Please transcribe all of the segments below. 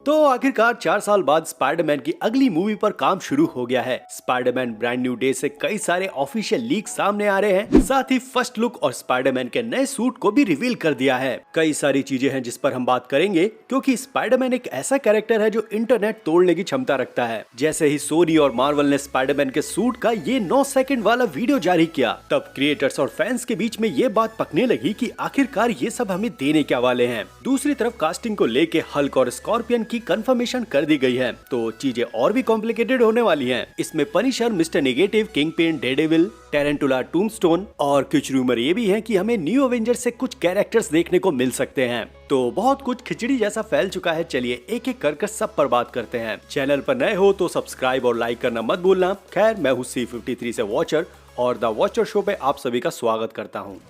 तो आखिरकार 4 साल बाद स्पाइडरमैन की अगली मूवी पर काम शुरू हो गया है। स्पाइडरमैन ब्रांड न्यू डे से कई सारे ऑफिशियल लीक सामने आ रहे हैं, साथ ही फर्स्ट लुक और स्पाइडरमैन के नए सूट को भी रिवील कर दिया है। कई सारी चीजें हैं जिस पर हम बात करेंगे, क्योंकि स्पाइडरमैन एक ऐसा कैरेक्टर है जो इंटरनेट तोड़ने की क्षमता रखता है। जैसे ही सोनी और मार्वल ने स्पाइडरमैन के सूट का ये 9 सेकंड वाला वीडियो जारी किया, तब क्रिएटर्स और फैंस के बीच में ये बात पकने लगी कि आखिरकार ये सब हमें देने क्या वाले हैं। दूसरी तरफ कास्टिंग को लेके हल्क और स्कॉर्पियन की कंफर्मेशन कर दी गई है, तो चीजें और भी कॉम्प्लिकेटेड होने वाली हैं। इसमें Punisher, Mister Negative, Kingpin, Daredevil, Tarantula, Tombstone और कुछ रूमर ये भी हैं कि हमें न्यू एवेंजर्स से कुछ कैरेक्टर्स देखने को मिल सकते हैं। तो बहुत कुछ खिचड़ी जैसा फैल चुका है। चलिए एक एक कर सब पर बात करते हैं। चैनल पर नए हो तो सब्सक्राइब और लाइक करना मत भूलना। खैर, मैं हूँ C53 से वॉचर और द वॉचर शो पे आप सभी का स्वागत करता हूँ।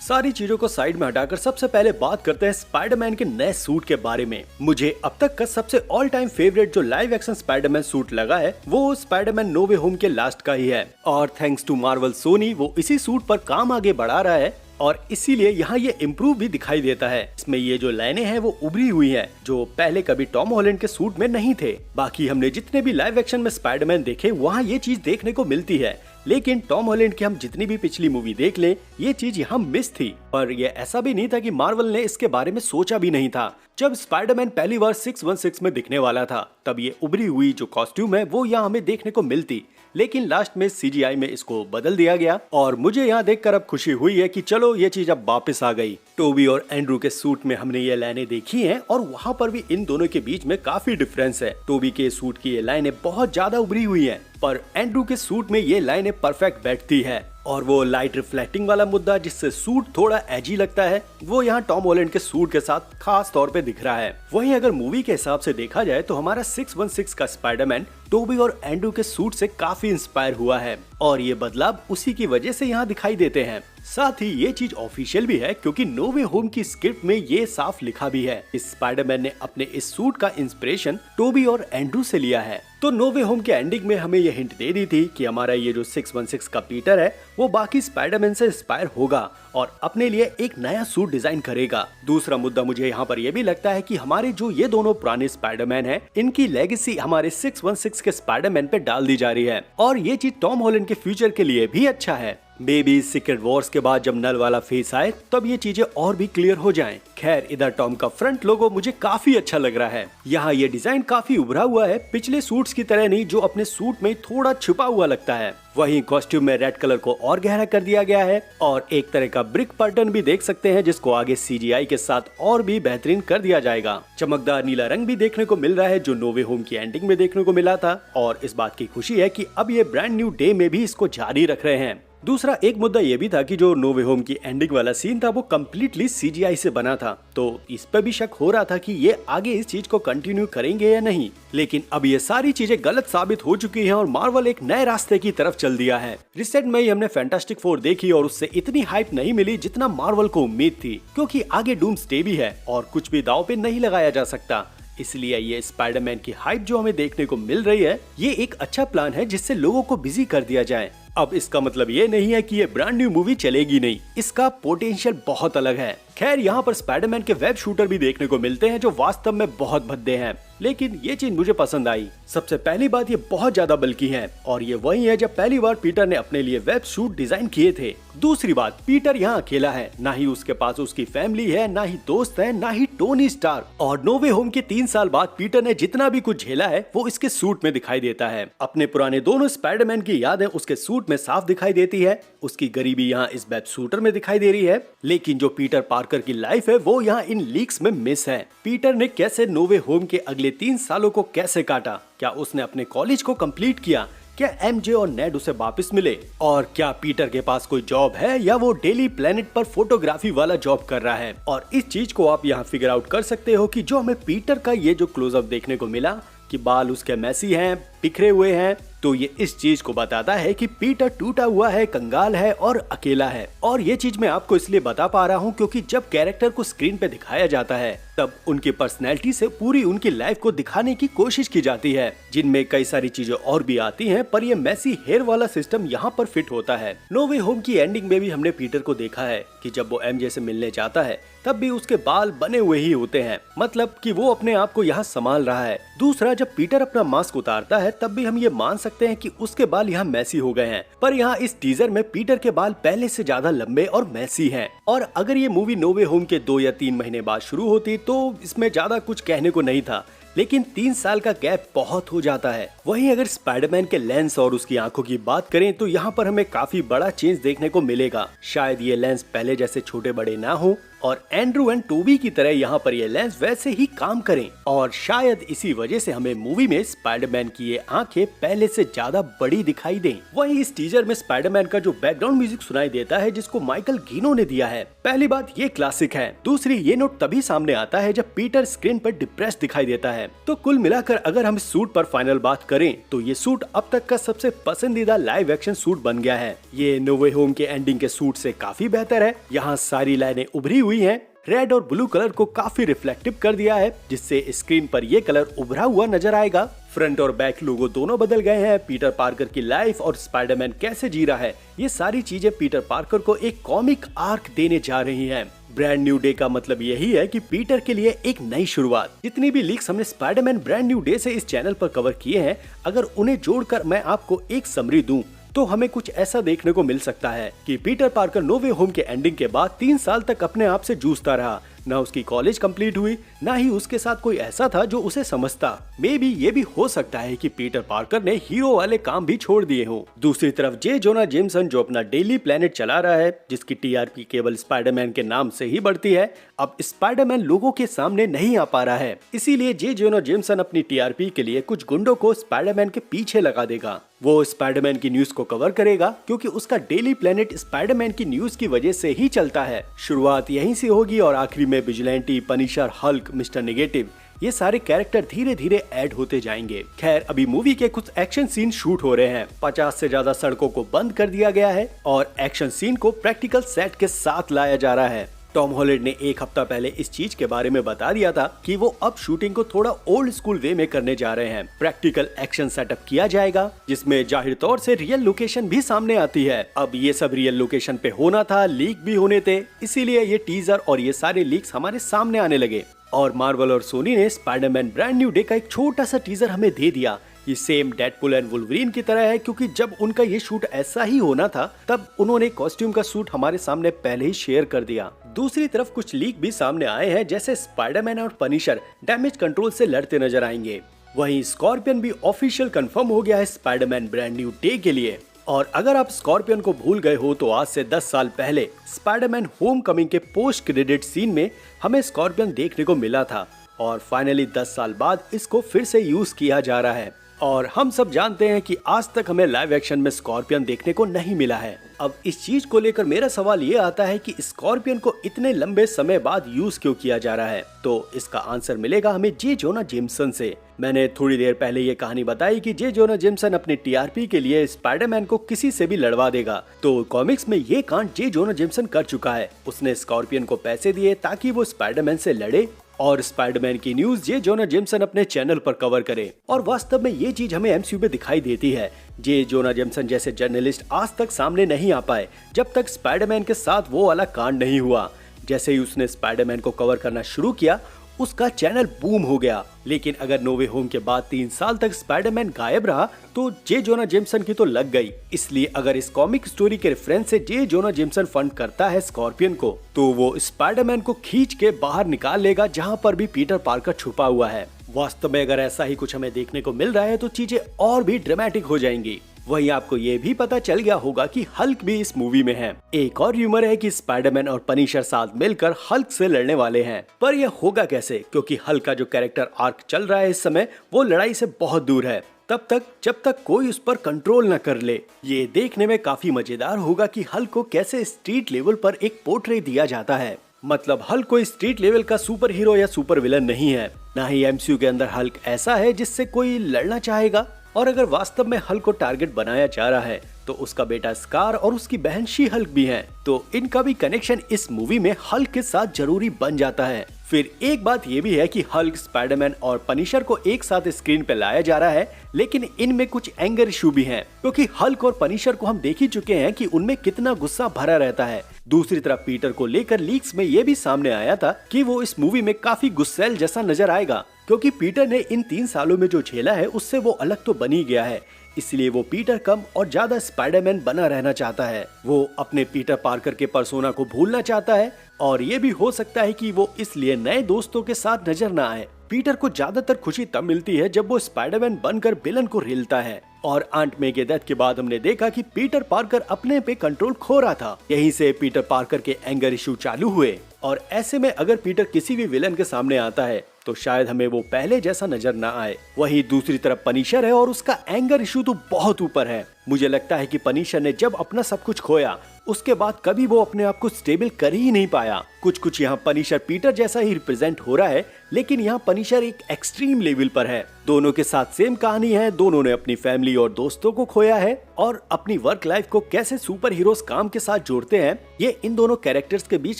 सारी चीजों को साइड में हटाकर सबसे पहले बात करते हैं स्पाइडरमैन के नए सूट के बारे में। मुझे अब तक का सबसे ऑल टाइम फेवरेट जो लाइव एक्शन स्पाइडरमैन सूट लगा है वो स्पाइडरमैन नो वे होम के लास्ट का ही है, और थैंक्स टू मार्वल सोनी वो इसी सूट पर काम आगे बढ़ा रहा है और इसीलिए यहाँ ये इम्प्रूव भी दिखाई देता है। इसमें ये जो लाइनें हैं वो उभरी हुई हैं, जो पहले कभी टॉम हॉलैंड के सूट में नहीं थे। बाकी हमने जितने भी लाइव एक्शन में स्पाइडरमैन देखे वहाँ ये चीज देखने को मिलती है, लेकिन टॉम हॉलैंड की हम जितनी भी पिछली मूवी देख लें ये चीज यहाँ मिस थी। पर ये ऐसा भी नहीं था कि मार्वल ने इसके बारे में सोचा भी नहीं था। जब स्पाइडरमैन पहली बार 616 में दिखने वाला था तब ये उभरी हुई जो कॉस्ट्यूम है वो यहाँ हमें देखने को मिलती, लेकिन लास्ट में CGI में इसको बदल दिया गया और मुझे यहाँ देखकर अब खुशी हुई है कि चलो ये चीज अब वापस आ गई। टोबी और एंड्रू के सूट में हमने ये लाइनें देखी हैं और वहाँ पर भी इन दोनों के बीच में काफी डिफरेंस है। टोबी के सूट की ये लाइनें बहुत ज्यादा उभरी हुई हैं, पर एंड्रू के सूट में ये लाइनें परफेक्ट बैठती है। और वो लाइट रिफ्लेक्टिंग वाला मुद्दा जिससे सूट थोड़ा एजी लगता है वो यहाँ टॉम हॉलैंड के सूट के साथ खास तौर पे दिख रहा है। वहीं अगर मूवी के हिसाब से देखा जाए तो हमारा 616 का स्पाइडरमैन टोबी और एंड्रू के सूट से काफी इंस्पायर हुआ है और ये बदलाव उसी की वजह से यहाँ दिखाई देते हैं। साथ ही ये चीज ऑफिशियल भी है क्योंकि नो वे होम की स्क्रिप्ट में ये साफ लिखा भी है इस स्पाइडरमैन ने अपने इस सूट का इंस्पिरेशन टोबी और एंड्रू से लिया है। तो नो वे होम के एंडिंग में हमें ये हिंट दे दी थी कि हमारा ये जो 616 का पीटर है वो बाकी स्पाइडरमैन से इंस्पायर होगा और अपने लिए एक नया सूट डिजाइन करेगा। दूसरा मुद्दा मुझे यहाँ पर यह भी लगता है कि हमारे जो ये दोनों पुराने स्पाइडरमैन हैं इनकी लेगेसी हमारे 616 के स्पाइडरमैन पे डाल दी जा रही है और ये चीज टॉम हॉलैंड के फ्यूचर के लिए भी अच्छा है। मे बी सीक्रेट वॉर्स के बाद जब नल वाला फेस आए तब ये चीजें और भी क्लियर हो जाएं। खैर, इधर टॉम का फ्रंट लोगो मुझे काफी अच्छा लग रहा है। यहाँ ये डिजाइन काफी उभरा हुआ है, पिछले सूट्स की तरह नहीं जो अपने सूट में थोड़ा छुपा हुआ लगता है। वहीं कॉस्ट्यूम में रेड कलर को और गहरा कर दिया गया है और एक तरह का ब्रिक पैटर्न भी देख सकते हैं जिसको आगे CGI के साथ और भी बेहतरीन कर दिया जाएगा। चमकदार नीला रंग भी देखने को मिल रहा है जो नो वे होम की एंडिंग में देखने को मिला था और इस बात की खुशी है कि अब ये ब्रांड न्यू डे में भी इसको जारी रख रहे हैं। दूसरा एक मुद्दा ये भी था कि जो नो वे होम की एंडिंग वाला सीन था वो कम्प्लीटली CGI से बना था, तो इस पर भी शक हो रहा था कि ये आगे इस चीज को कंटिन्यू करेंगे या नहीं। लेकिन अब ये सारी चीजें गलत साबित हो चुकी हैं और मार्वल एक नए रास्ते की तरफ चल दिया है। रिसेंट में ही हमने फैंटास्टिक 4 देखी और उससे इतनी हाइप नहीं मिली जितना मार्वल को उम्मीद थी, क्योंकि आगे डूम्सडे भी है और कुछ भी दांव पे नहीं लगाया जा सकता। इसलिए ये स्पाइडरमैन की हाइप जो हमें देखने को मिल रही है ये एक अच्छा प्लान है जिससे लोगों को बिजी कर दिया जाए। अब इसका मतलब ये नहीं है कि ये ब्रांड न्यू मूवी चलेगी नहीं, इसका पोटेंशियल बहुत अलग है। खैर, यहाँ पर स्पाइडरमैन के वेब शूटर भी देखने को मिलते हैं जो वास्तव में बहुत भद्दे हैं, लेकिन ये चीज मुझे पसंद आई। सबसे पहली बात, ये बहुत ज्यादा बल्कि हैं और ये वही है जब पहली बार पीटर ने अपने लिए वेब शूट डिजाइन किए थे। दूसरी बात, पीटर यहाँ अकेला है, ना ही उसके पास उसकी फैमिली है, ना ही दोस्त है, ना ही टोनी स्टार्क। और नो वे होम के 3 साल बाद पीटर ने जितना भी कुछ झेला है वो इसके सूट में दिखाई देता है। अपने पुराने दोनों स्पाइडरमैन की यादें उसके सूट में साफ दिखाई देती है, उसकी गरीबी यहाँ इस वेब शूटर में दिखाई दे रही है। लेकिन जो पीटर पार्कर की लाइफ है वो यहाँ इन लीक्स में मिस है। पीटर ने कैसे नो वे होम के अगले 3 सालों को कैसे काटा, क्या उसने अपने कॉलेज को कंप्लीट किया, क्या MJ और नेड उसे वापस मिले, और क्या पीटर के पास कोई जॉब है या वो डेली प्लेनेट पर फोटोग्राफी वाला जॉब कर रहा है। और इस चीज को आप यहाँ फिगर आउट कर सकते हो कि जो हमें पीटर का ये जो क्लोजअप देखने को मिला कि बाल उसके मैसी हैं, बिखरे हुए हैं, तो ये इस चीज को बताता है कि पीटर टूटा हुआ है, कंगाल है और अकेला है। और ये चीज मैं आपको इसलिए बता पा रहा हूँ क्योंकि जब कैरेक्टर को स्क्रीन पे दिखाया जाता है तब उनकी पर्सनैलिटी से पूरी उनकी लाइफ को दिखाने की कोशिश की जाती है, जिनमें कई सारी चीजें और भी आती हैं, पर ये मैसी हेयर वाला सिस्टम यहाँ पर फिट होता है। नो वे होम की एंडिंग में भी हमने पीटर को देखा है कि जब वो एमजे से मिलने जाता है तब भी उसके बाल बने हुए ही होते हैं, मतलब कि वो अपने आप को यहाँ संभाल रहा है। दूसरा, जब पीटर अपना मास्क उतारता है तब भी हम ये मान सकते हैं कि उसके बाल यहाँ मैसी हो गए हैं, पर यहाँ इस टीजर में पीटर के बाल पहले से ज्यादा लंबे और मैसी हैं। और अगर ये मूवी नो वे होम के 2 या 3 महीने बाद शुरू होती तो इसमें ज्यादा कुछ कहने को नहीं था, लेकिन 3 साल का गैप बहुत हो जाता है। वहीं अगर स्पाइडरमैन के लेंस और उसकी आंखों की बात करें तो यहाँ पर हमें काफी बड़ा चेंज देखने को मिलेगा। शायद ये लेंस पहले जैसे छोटे बड़े ना हो और एंड्रू एंड टोबी की तरह यहाँ पर ये लेंस वैसे ही काम करें, और शायद इसी वजह से हमें मूवी में स्पाइडरमैन की ये आंखें पहले से ज्यादा बड़ी दिखाई दें। वहीं इस टीजर में स्पाइडरमैन का जो बैकग्राउंड म्यूजिक सुनाई देता है जिसको माइकल गिनो ने दिया है, पहली बात ये क्लासिक है। दूसरी, ये नोट तभी सामने आता है जब पीटर स्क्रीन पर डिप्रेस दिखाई देता है। तो कुल मिलाकर अगर हम इस सूट पर फाइनल बात करें तो ये सूट अब तक का सबसे पसंदीदा लाइव एक्शन सूट बन गया है। ये नो वे होम के एंडिंग के सूट से काफी बेहतर है। यहाँ सारी लाइनें उभरी हुई हैं, रेड और ब्लू कलर को काफी रिफ्लेक्टिव कर दिया है जिससे स्क्रीन पर ये कलर उभरा हुआ नजर आएगा। फ्रंट और बैक लोगो दोनों बदल गए हैं। पीटर पार्कर की लाइफ और स्पाइडरमैन कैसे जी रहा है, ये सारी चीजें पीटर पार्कर को एक कॉमिक आर्क देने जा रही हैं। ब्रांड न्यू डे का मतलब यही है कि पीटर के लिए एक नई शुरुआत। जितनी भी लीक्स हमने स्पाइडरमैन ब्रांड न्यू डे से इस चैनल पर कवर किए हैं, अगर उन्हें जोड़कर मैं आपको एक समरी दूं तो हमें कुछ ऐसा देखने को मिल सकता है कि पीटर पार्कर नो वे होम के एंडिंग के बाद 3 साल तक अपने आप से जूझता रहा। ना उसकी कॉलेज कंप्लीट हुई, ना ही उसके साथ कोई ऐसा था जो उसे समझता। मे बी ये भी हो सकता है कि पीटर पार्कर ने हीरो वाले काम भी छोड़ दिए हों। दूसरी तरफ जे जोना जेमसन जो अपना डेली प्लेनेट चला रहा है, जिसकी टीआरपी केवल स्पाइडरमैन के नाम से ही बढ़ती है, अब स्पाइडरमैन लोगों के सामने नहीं आ पा रहा है। इसीलिए जे जोना जेमसन अपनी टीआरपी के लिए कुछ गुंडों को स्पाइडरमैन के पीछे लगा देगा। वो स्पाइडरमैन की न्यूज को कवर करेगा क्योंकि उसका डेली प्लेनेट स्पाइडरमैन की न्यूज की वजह से ही चलता है। शुरुआत यहीं से होगी और आखिरी में vigilante, Punisher, Hulk, mister negative, ये सारे कैरेक्टर धीरे धीरे ऐड होते जाएंगे। खैर, अभी मूवी के कुछ एक्शन सीन शूट हो रहे हैं। 50 से ज्यादा सड़कों को बंद कर दिया गया है और एक्शन सीन को प्रैक्टिकल सेट के साथ लाया जा रहा है। टॉम हॉलैंड ने 1 हफ्ता पहले इस चीज के बारे में बता दिया था कि वो अब शूटिंग को थोड़ा ओल्ड स्कूल वे में करने जा रहे हैं। प्रैक्टिकल एक्शन सेटअप किया जाएगा जिसमें जाहिर तौर से रियल लोकेशन भी सामने आती है। अब ये सब रियल लोकेशन पे होना था, लीक भी होने थे, इसीलिए ये टीजर और ये सारे लीक्स हमारे सामने आने लगे। और मार्वल और सोनी ने स्पाइडरमैन ब्रांड न्यू डे का एक छोटा सा टीजर हमें दे दिया। ये सेम डेडपुल एंड वुल्वरीन की तरह है क्योंकि जब उनका ये शूट ऐसा ही होना था तब उन्होंने कॉस्ट्यूम का सूट हमारे सामने पहले ही शेयर कर दिया। दूसरी तरफ कुछ लीक भी सामने आए हैं, जैसे स्पाइडरमैन और पनिशर डैमेज कंट्रोल से लड़ते नजर आएंगे। वहीं स्कॉर्पियन भी ऑफिशियल कंफर्म हो गया है स्पाइडरमैन ब्रांड न्यू डे के लिए। और अगर आप स्कॉर्पियन को भूल गए हो तो आज से 10 साल पहले स्पाइडरमैन होम कमिंग के पोस्ट क्रेडिट सीन में हमें स्कॉर्पियन देखने को मिला था और फाइनली 10 साल बाद इसको फिर से यूज किया जा रहा है। और हम सब जानते हैं कि आज तक हमें लाइव एक्शन में स्कॉर्पियन देखने को नहीं मिला है। अब इस चीज को लेकर मेरा सवाल ये आता है कि स्कॉर्पियन को इतने लंबे समय बाद यूज क्यों किया जा रहा है, तो इसका आंसर मिलेगा हमें जे जोना जेमसन से। मैंने थोड़ी देर पहले ये कहानी बताई कि जे जोना जेमसन अपनी टीआरपी के लिए स्पाइडरमैन को किसी से भी लड़वा देगा, तो कॉमिक्स में ये कांड जे जोना जेमसन कर चुका है। उसने स्कॉर्पियन को पैसे दिए ताकि वो स्पाइडरमैन से लड़े और स्पाइडरमैन की न्यूज जे जोना जेमसन अपने चैनल पर कवर करे। और वास्तव में ये चीज हमें एमसीयू में दिखाई देती है। जे जोना जेमसन जैसे जर्नलिस्ट आज तक सामने नहीं आ पाए जब तक स्पाइडरमैन के साथ वो वाला कांड नहीं हुआ। जैसे ही उसने स्पाइडरमैन को कवर करना शुरू किया उसका चैनल बूम हो गया। लेकिन अगर नो वे होम के बाद 3 साल तक स्पाइडरमैन गायब रहा तो जे जोना जेमसन की तो लग गई। इसलिए अगर इस कॉमिक स्टोरी के रेफरेंस से जे जोना जेमसन फंड करता है स्कॉर्पियन को, तो वो स्पाइडरमैन को खींच के बाहर निकाल लेगा जहाँ पर भी पीटर पार्कर छुपा हुआ है। वास्तव में अगर ऐसा ही कुछ हमें देखने को मिल रहा है तो चीजें और भी ड्रामेटिक हो जाएंगी। वहीं आपको ये भी पता चल गया होगा कि हल्क भी इस मूवी में है। एक और र्यूमर है कि स्पाइडरमैन और पनिशर साथ मिलकर हल्क से लड़ने वाले हैं, पर यह होगा कैसे, क्योंकि हल्क का जो कैरेक्टर आर्क चल रहा है इस समय वो लड़ाई से बहुत दूर है, तब तक जब तक कोई उस पर कंट्रोल न कर ले। ये देखने में काफी मजेदार होगा कि हल्क को कैसे स्ट्रीट लेवल पर एक पोर्ट्रेट दिया जाता है। मतलब हल्क कोई स्ट्रीट लेवल का सुपर हीरो या सुपर विलन नहीं है, ना ही एमसीयू के अंदर हल्क ऐसा है जिससे कोई लड़ना चाहेगा। और अगर वास्तव में हल्क को टारगेट बनाया जा रहा है तो उसका बेटा स्कार और उसकी बहन शी हल्क भी हैं, तो इनका भी कनेक्शन इस मूवी में हल्क के साथ जरूरी बन जाता है। फिर एक बात ये भी है कि हल्क, स्पाइडरमैन और पनिशर को एक साथ स्क्रीन पे लाया जा रहा है, लेकिन इनमें कुछ एंगर इशू भी हैं, क्योंकि हल्क और पनिशर को हम देख ही चुके हैं कि उनमें कितना गुस्सा भरा रहता है। दूसरी तरफ पीटर को लेकर लीक्स में ये भी सामने आया था कि वो इस मूवी में काफी गुस्सैल जैसा नजर आएगा, क्योंकि पीटर ने इन 3 सालों में जो झेला है उससे वो अलग तो बन ही गया है, इसलिए वो पीटर कम और ज्यादा स्पाइडरमैन बना रहना चाहता है। वो अपने पीटर पार्कर के पर्सोना को भूलना चाहता है और ये भी हो सकता है कि वो इसलिए नए दोस्तों के साथ नजर न आए। पीटर को ज्यादातर खुशी तब मिलती है जब वो स्पाइडरमैन बनकर विलन को रिलता है, और आंट मे के डेथ के बाद हमने देखा कि पीटर पार्कर अपने पे कंट्रोल खो रहा था। यहीं से पीटर पार्कर के एंगर इशू चालू हुए, और ऐसे में अगर पीटर किसी भी विलन के सामने आता है तो शायद हमें वो पहले जैसा नजर ना आए। वहीं दूसरी तरफ पनिशर है और उसका एंगर इशू तो बहुत ऊपर है। मुझे लगता है कि पनिशर ने जब अपना सब कुछ खोया उसके बाद कभी वो अपने आप को स्टेबल कर ही नहीं पाया। कुछ यहाँ पनिशर पीटर जैसा ही रिप्रेजेंट हो रहा है, लेकिन यहाँ पनिशर एक एक्सट्रीम लेवल पर है। दोनों के साथ सेम कहानी है, दोनों ने अपनी फैमिली और दोस्तों को खोया है, और अपनी वर्क लाइफ को कैसे सुपर हीरोज काम के साथ जोड़ते हैं, ये इन दोनों कैरेक्टर्स के बीच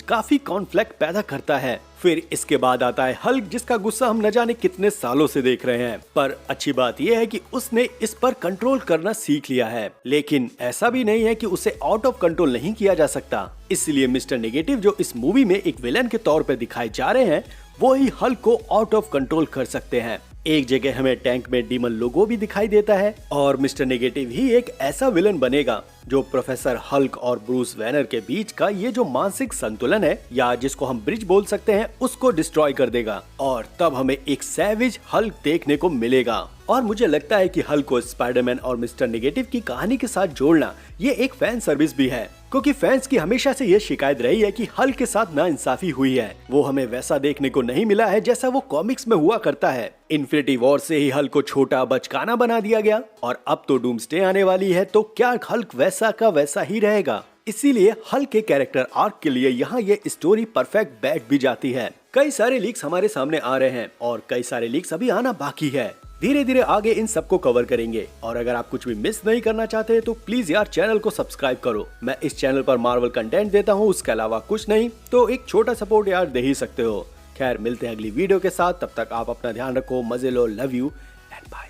काफी कॉन्फ्लिक्ट पैदा करता है। फिर इसके बाद आता है हल्क, जिसका गुस्सा हम न जाने कितने सालों से देख रहे हैं, पर अच्छी बात यह है कि उसने इस पर कंट्रोल करना सीख लिया है। लेकिन ऐसा भी नहीं है कि उसे आउट ऑफ कंट्रोल नहीं किया जा सकता, इसलिए मिस्टर नेगेटिव जो इस मूवी में एक विलन के तौर पे दिखाए जा रहे हैं, वो ही हल्क को आउट ऑफ कंट्रोल कर सकते हैं। एक जगह हमें टैंक में डीमन लोगो भी दिखाई देता है, और मिस्टर नेगेटिव ही एक ऐसा विलन बनेगा जो प्रोफेसर हल्क और ब्रूस बैनर के बीच का ये जो मानसिक संतुलन है, या जिसको हम ब्रिज बोल सकते हैं, उसको डिस्ट्रॉय कर देगा, और तब हमें एक सैविज हल्क देखने को मिलेगा। और मुझे लगता है कि हल्क को स्पाइडरमैन और मिस्टर नेगेटिव की कहानी के साथ जोड़ना ये एक फैन सर्विस भी है, क्योंकि फैंस की हमेशा से ये शिकायत रही है कि हल्क के साथ नाइंसाफी हुई है। वो हमें वैसा देखने को नहीं मिला है जैसा वो कॉमिक्स में हुआ करता है। इन्फिनिटी वॉर से ही हल्क को छोटा बचकाना बना दिया गया, और अब तो डूम्सडे आने वाली है, तो क्या हल्क वैसा का वैसा ही रहेगा? इसीलिए हल्क के कैरेक्टर आर्क के लिए यहाँ ये स्टोरी परफेक्ट बैठ भी जाती है। कई सारे लीक्स हमारे सामने आ रहे हैं और कई सारे लीक्स अभी आना बाकी है। धीरे धीरे आगे इन सबको कवर करेंगे, और अगर आप कुछ भी मिस नहीं करना चाहते तो प्लीज यार चैनल को सब्सक्राइब करो। मैं इस चैनल पर मार्वल कंटेंट देता हूँ, उसके अलावा कुछ नहीं, तो एक छोटा सपोर्ट यार दे ही सकते हो। खैर, मिलते हैं अगली वीडियो के साथ, तब तक आप अपना ध्यान रखो, मजे लो, लव यू एंड बाय।